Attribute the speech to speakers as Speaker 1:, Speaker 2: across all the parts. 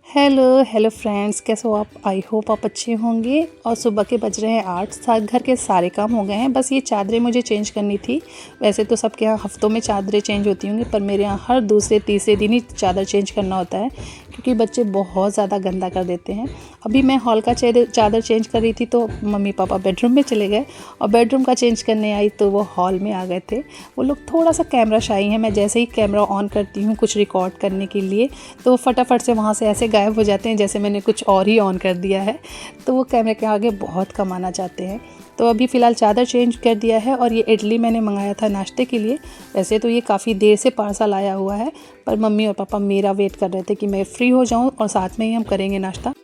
Speaker 1: Hello hello friends, कैसे हो आप। आई होप आप अच्छे होंगे। और सुबह के बज रहे हैं 8। घर के सारे काम हो गए हैं, बस ये चादरें मुझे चेंज करनी थी। वैसे तो सबके यहाँ हफ्तों में चादरें चेंज होती होंगी, पर मेरे यहाँ हर दूसरे तीसरे दिन ही चादर चेंज करना होता है, क्योंकि बच्चे बहुत ज़्यादा गंदा कर देते हैं। अभी मैं हॉल का चादर चेंज कर रही थी तो मम्मी पापा बेडरूम में चले गए, और बेडरूम का चेंज करने आई तो वो हॉल में आ गए थे। वो लोग थोड़ा सा कैमरा शाई हैं। मैं जैसे ही कैमरा ऑन करती हूँ कुछ रिकॉर्ड करने के लिए, तो फटाफट से वहाँ से ऐसे गायब हो जाते हैं जैसे मैंने कुछ और ही ऑन कर दिया है। तो वो कैमरे के आगे बहुत कम आना चाहते हैं। तो अभी फ़िलहाल चादर चेंज कर दिया है, और ये इडली मैंने मंगाया था नाश्ते के लिए। वैसे तो ये काफ़ी देर से पार्सल आया हुआ है, पर मम्मी और पापा मेरा वेट कर रहे थे कि मैं फ्री हो जाऊं और साथ में ही हम करेंगे नाश्ता।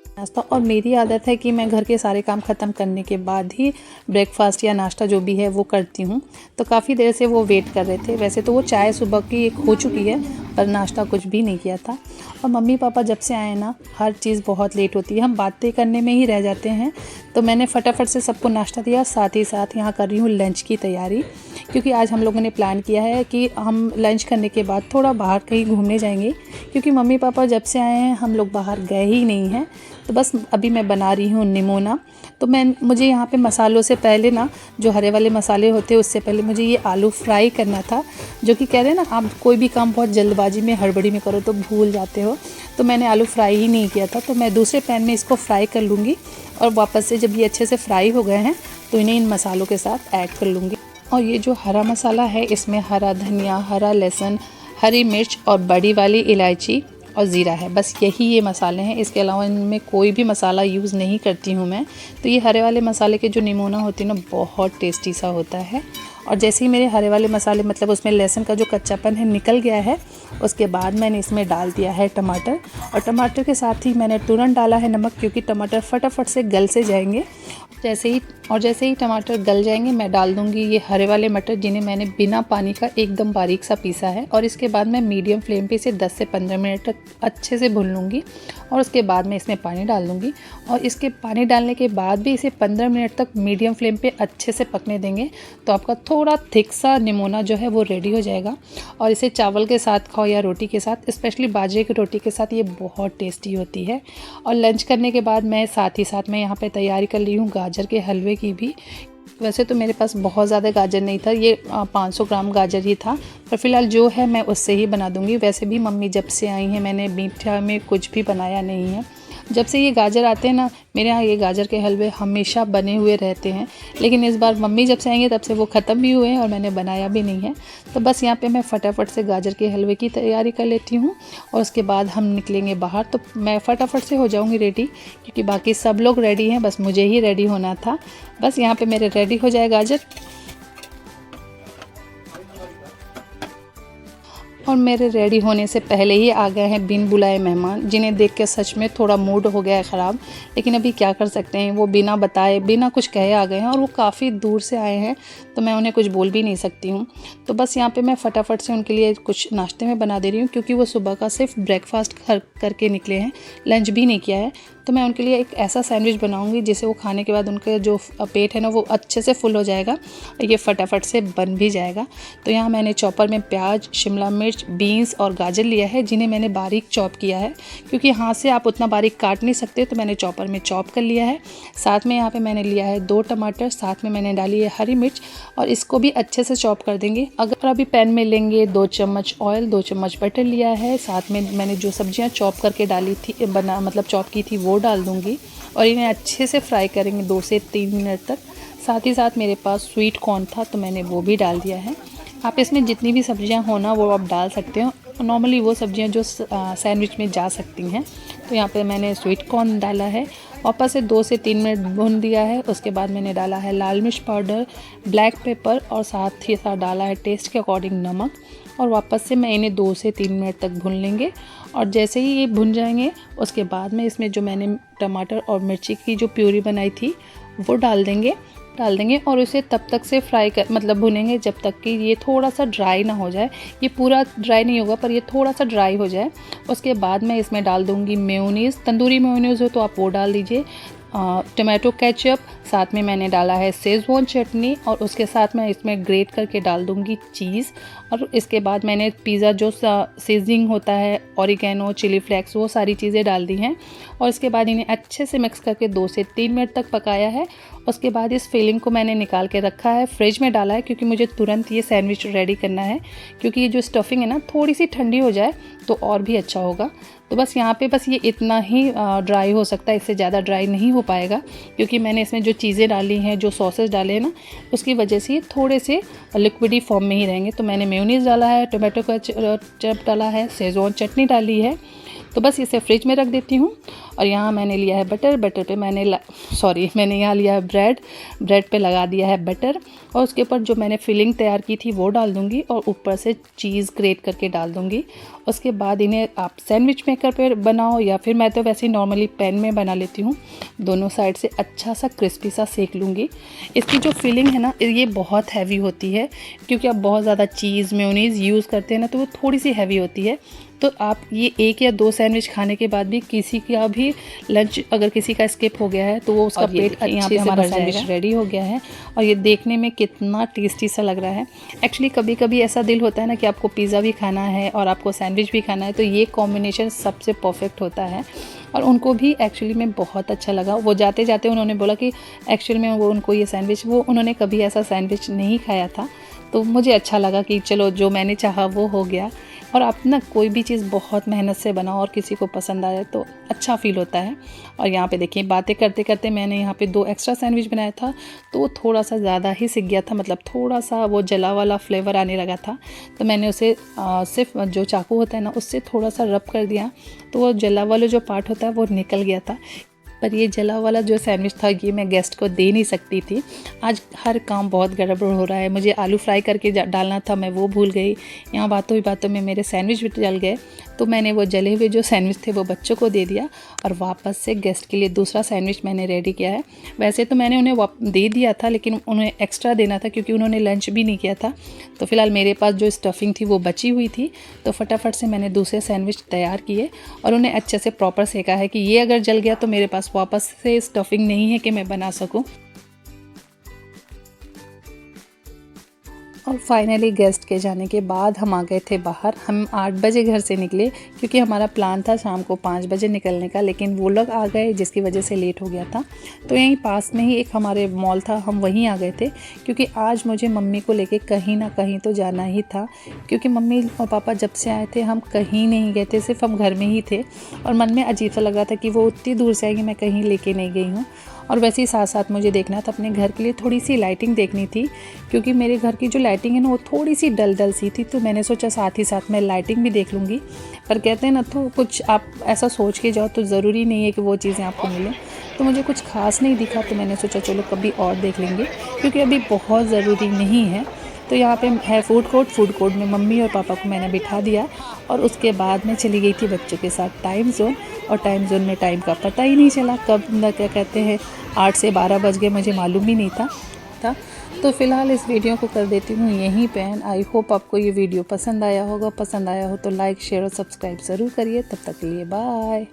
Speaker 1: और मेरी आदत है कि मैं घर के सारे काम ख़त्म करने के बाद ही ब्रेकफास्ट या नाश्ता जो भी है वो करती हूँ। तो काफ़ी देर से वो वेट कर रहे थे। वैसे तो वो चाय सुबह की एक हो चुकी है, पर नाश्ता कुछ भी नहीं किया था। और मम्मी पापा जब से आए ना, हर चीज़ बहुत लेट होती है, हम बातें करने में ही रह जाते हैं। तो मैंने फटाफट से सबको नाश्ता दिया, साथ ही साथ यहाँ कर रही हूँ लंच की तैयारी, क्योंकि आज हम लोगों ने प्लान किया है कि हम लंच करने के बाद थोड़ा बाहर कहीं घूमने जाएंगे, क्योंकि मम्मी पापा जब से आए हैं हम लोग बाहर गए ही नहीं हैं। तो बस अभी मैं बना रही हूँ निमोना। तो मुझे यहाँ पे मसालों से पहले ना, जो हरे वाले मसाले होते हैं उससे पहले मुझे ये आलू फ्राई करना था। जो कि कह रहे हैं ना, आप कोई भी काम बहुत जल्दबाजी में हड़बड़ी में करो तो भूल जाते हो। तो मैंने आलू फ्राई ही नहीं किया था, तो मैं दूसरे पैन में इसको फ्राई कर लूँगी, और वापस से जब ये अच्छे से फ्राई हो गए हैं तो इन्हें इन मसालों के साथ ऐड कर लूँगी। और ये जो हरा मसाला है, इसमें हरा धनिया, हरा लहसुन, हरी मिर्च और बड़ी वाली इलायची और ज़ीरा है। बस यही ये मसाले हैं, इसके अलावा इनमें कोई भी मसाला यूज़ नहीं करती हूँ मैं। तो ये हरे वाले मसाले के जो निमोना होती है ना, बहुत टेस्टी सा होता है। और जैसे ही मेरे हरे वाले मसाले, मतलब उसमें लहसुन का जो कच्चापन है निकल गया है, उसके बाद मैंने इसमें डाल दिया है टमाटर। और टमाटर के साथ ही मैंने तुरंत डाला है नमक, क्योंकि टमाटर फटाफट से गल से जाएंगे। जैसे ही टमाटर गल जाएंगे मैं डाल दूंगी ये हरे वाले मटर, जिन्हें मैंने बिना पानी का एकदम बारीक सा पीसा है। और इसके बाद मैं मीडियम फ्लेम पे इसे 10 से 15 मिनट तक अच्छे से भून लूँगी, और उसके बाद मैं इसमें पानी डाल दूँगी। और इसके पानी डालने के बाद भी इसे 15 मिनट तक मीडियम फ्लेम पे अच्छे से पकने देंगे, तो आपका थोड़ा थिक सा निमोना जो है वो रेडी हो जाएगा। और इसे चावल के साथ खाओ या रोटी के साथ, स्पेशली बाजरे की रोटी के साथ ये बहुत टेस्टी होती है। और लंच करने के बाद मैं साथ ही साथ यहाँ पे तैयारी कर ली हूँ गाजर के हलवे की भी। वैसे तो मेरे पास बहुत ज़्यादा गाजर नहीं था, ये 500 ग्राम गाजर ही था, पर फिलहाल जो है मैं उससे ही बना दूँगी। वैसे भी मम्मी जब से आई हैं मैंने मीठा में कुछ भी बनाया नहीं है। जब से ये गाजर आते हैं ना, मेरे यहाँ ये गाजर के हलवे हमेशा बने हुए रहते हैं, लेकिन इस बार मम्मी जब से आएंगे तब से वो ख़त्म भी हुए हैं और मैंने बनाया भी नहीं है। तो बस यहाँ पे मैं फटाफट से गाजर के हलवे की तैयारी कर लेती हूँ, और उसके बाद हम निकलेंगे बाहर। तो मैं फटाफट से हो जाऊँगी रेडी, क्योंकि बाकी सब लोग रेडी हैं, बस मुझे ही रेडी होना था। बस यहाँ पर मेरे रेडी हो जाए गाजर, और मेरे रेडी होने से पहले ही आ गए हैं बिन बुलाए मेहमान, जिन्हें देख के सच में थोड़ा मूड हो गया है ख़राब। लेकिन अभी क्या कर सकते हैं, वो बिना बताए बिना कुछ कहे आ गए हैं, और वो काफ़ी दूर से आए हैं, तो मैं उन्हें कुछ बोल भी नहीं सकती हूँ। तो बस यहाँ पे मैं फटाफट से उनके लिए कुछ नाश्ते में बना दे रही हूँ, क्योंकि वो सुबह का सिर्फ ब्रेकफास्ट करके निकले हैं, लंच भी नहीं किया है। तो मैं उनके लिए एक ऐसा सैंडविच बनाऊंगी जिसे वो खाने के बाद उनका जो पेट है ना वो अच्छे से फुल हो जाएगा, और ये फटाफट से बन भी जाएगा। तो यहाँ मैंने चॉपर में प्याज, शिमला मिर्च, बीन्स और गाजर लिया है, जिन्हें मैंने बारीक चॉप किया है, क्योंकि हाथ से आप उतना बारीक काट नहीं सकते, तो मैंने चॉपर में चॉप कर लिया है। साथ में यहाँ पे मैंने लिया है 2 टमाटर, साथ में मैंने डाली है हरी मिर्च, और इसको भी अच्छे से चॉप कर देंगे। अगर अभी पैन में लेंगे 2 चम्मच ऑयल, 2 चम्मच बटर लिया है। साथ में मैंने जो सब्जियाँ चॉप करके डाली थी, मतलब चॉप की थी, वो डाल दूँगी, और इन्हें अच्छे से फ्राई करेंगे 2 से 3 मिनट तक। साथ ही साथ मेरे पास स्वीट कॉर्न था, तो मैंने वो भी डाल दिया है। आप इसमें जितनी भी सब्जियां हो ना वो आप डाल सकते हो, नॉर्मली वो सब्जियां जो सैंडविच में जा सकती हैं। तो यहाँ पे मैंने स्वीट कॉर्न डाला है, वापस से 2 से 3 मिनट भून दिया है। उसके बाद मैंने डाला है लाल मिर्च पाउडर, ब्लैक पेपर, और साथ ही साथ डाला है टेस्ट के अकॉर्डिंग नमक। और वापस से मैं इन्हें 2 से 3 मिनट तक भून लेंगे, और जैसे ही ये भुन जाएंगे उसके बाद में इसमें जो मैंने टमाटर और मिर्ची की जो प्यूरी बनाई थी वो डाल देंगे, और उसे तब तक से मतलब भुनेंगे जब तक कि ये थोड़ा सा ड्राई ना हो जाए। ये पूरा ड्राई नहीं होगा, पर ये थोड़ा सा ड्राई हो जाए। उसके बाद मैं इसमें डाल दूँगी मेयोनीज़, तंदूरी मेयोनीज़ हो तो आप वो डाल दीजिए, टमाटो केचप, साथ में मैंने डाला है शेज़वान चटनी और उसके साथ मैं इसमें ग्रेट करके डाल दूँगी चीज़। और इसके बाद मैंने पिज़्ज़ा जो सीजनिंग होता है, ऑरिगेनो, चिली फ्लेक्स, वो सारी चीज़ें डाल दी हैं। और इसके बाद इन्हें अच्छे से मिक्स करके 2 से 3 मिनट तक पकाया है। उसके बाद इस फिलिंग को मैंने निकाल के रखा है, फ्रिज में डाला है, क्योंकि मुझे तुरंत ये सैंडविच रेडी करना है। क्योंकि ये जो स्टफिंग है ना, थोड़ी सी ठंडी हो जाए तो और भी अच्छा होगा। तो बस यहाँ पे बस ये इतना ही ड्राई हो सकता है, इससे ज़्यादा ड्राई नहीं हो पाएगा, क्योंकि मैंने इसमें जो चीज़ें डाली हैं, जो सॉसेस डाले हैं ना, उसकी वजह से ये थोड़े से लिक्विडी फॉर्म में ही रहेंगे। तो मैंने मेयोनीज़ डाला है, टोमेटो केचप डाला है, शेज़वान चटनी डाली है। तो बस इसे फ्रिज में रख देती हूँ। और यहाँ मैंने लिया है बटर पे मैंने यहाँ लिया है ब्रेड पे लगा दिया है बटर। और उसके ऊपर जो मैंने फिलिंग तैयार की थी वो डाल दूँगी और ऊपर से चीज़ ग्रेट करके डाल दूँगी। उसके बाद इन्हें आप सैंडविच मेकर पर बनाओ, या फिर मैं तो वैसे ही नॉर्मली पैन में बना लेती हूँ। दोनों साइड से अच्छा सा क्रिस्पी सा सेक लूँगी। इसकी जो फिलिंग है ना, ये बहुत हैवी होती है, क्योंकि आप बहुत ज़्यादा चीज़ मेयोनीज़ यूज़ करते हैं ना, तो वो थोड़ी सी हैवी होती है। तो आप ये 1 या 2 सैंडविच खाने के बाद भी किसी का भी लंच अगर किसी का स्किप हो गया है तो वो उसका पेट यहाँ पे हमारा सैंडविच रेडी हो गया है। और ये देखने में कितना टेस्टी सा लग रहा है। एक्चुअली कभी कभी ऐसा दिल होता है ना कि आपको पिज़्ज़ा भी खाना है और आपको सैंडविच भी खाना है, तो ये कॉम्बिनेशन सबसे परफेक्ट होता है। और उनको भी एक्चुअली में बहुत अच्छा लगा। वो जाते जाते उन्होंने बोला कि एक्चुअली में वो उनको ये सैंडविच, वो उन्होंने कभी ऐसा सैंडविच नहीं खाया था। तो मुझे अच्छा लगा कि चलो जो मैंने चाहा वो हो गया। और आप ना कोई भी चीज़ बहुत मेहनत से बनाओ और किसी को पसंद आए तो अच्छा फ़ील होता है। और यहाँ पे देखिए, बातें करते करते मैंने यहाँ पे 2 एक्स्ट्रा सैंडविच बनाया था, तो वो थोड़ा सा ज़्यादा ही सिक गया था, मतलब थोड़ा सा वो जला वाला फ्लेवर आने लगा था। तो मैंने उसे सिर्फ जो चाकू होता है ना, उससे थोड़ा सा रब कर दिया, तो वो जला वाला जो पार्ट होता है वो निकल गया था। पर ये जला वाला जो सैंडविच था, ये मैं गेस्ट को दे नहीं सकती थी। आज हर काम बहुत गड़बड़ हो रहा है। मुझे आलू फ्राई करके डालना था, मैं वो भूल गई। यहाँ बातों ही बातों में मेरे सैंडविच भी जल गए। तो मैंने वो जले हुए जो सैंडविच थे वो बच्चों को दे दिया और वापस से गेस्ट के लिए दूसरा सैंडविच मैंने रेडी किया है। वैसे तो मैंने उन्हें दे दिया था, लेकिन उन्हें एक्स्ट्रा देना था, क्योंकि उन्होंने लंच भी नहीं किया था। तो फिलहाल मेरे पास जो स्टफिंग थी वो बची हुई थी, तो फटाफट से मैंने दूसरे सैंडविच तैयार किए और उन्हें अच्छे से प्रॉपर सेका है कि ये अगर जल गया तो मेरे पास वापस से स्टफिंग नहीं है कि मैं बना सकूं। और फाइनली गेस्ट के जाने के बाद हम आ गए थे बाहर। हम 8 बजे घर से निकले, क्योंकि हमारा प्लान था शाम को 5 बजे निकलने का, लेकिन वो लोग आ गए जिसकी वजह से लेट हो गया था। तो यहीं पास में ही एक हमारे मॉल था, हम वहीं आ गए थे, क्योंकि आज मुझे मम्मी को लेके कहीं ना कहीं तो जाना ही था। क्योंकि मम्मी और पापा जब से आए थे हम कहीं नहीं गए थे, सिर्फ हम घर में ही थे। और मन में अजीब सा लग रहा था कि वो उतनी दूर से आएगी, मैं कहीं लेके नहीं गई हूँ। और वैसे ही साथ साथ मुझे देखना था अपने घर के लिए, थोड़ी सी लाइटिंग देखनी थी, क्योंकि मेरे घर की जो लाइटिंग है ना वो थोड़ी सी डल सी थी। तो मैंने सोचा साथ ही साथ मैं लाइटिंग भी देख लूँगी। पर कहते हैं ना, तो कुछ आप ऐसा सोच के जाओ तो ज़रूरी नहीं है कि वो चीज़ें आपको मिलें। तो मुझे कुछ खास नहीं दिखा, तो मैंने सोचा चलो कभी और देख लेंगे, क्योंकि अभी बहुत ज़रूरी नहीं है। तो यहाँ पे है फूड कोर्ट में मम्मी और पापा को मैंने बिठा दिया और उसके बाद मैं चली गई थी बच्चों के साथ टाइम जोन। और टाइम जोन में टाइम का पता ही नहीं चला, कब ना क्या कहते हैं 8 से 12 बज गए, मुझे मालूम ही नहीं था। तो फ़िलहाल इस वीडियो को कर देती हूँ यहीं पे एंड। आई होप आपको ये वीडियो पसंद आया होगा। पसंद आया हो तो लाइक, शेयर और सब्सक्राइब ज़रूर करिए। तब तक के लिए बाय।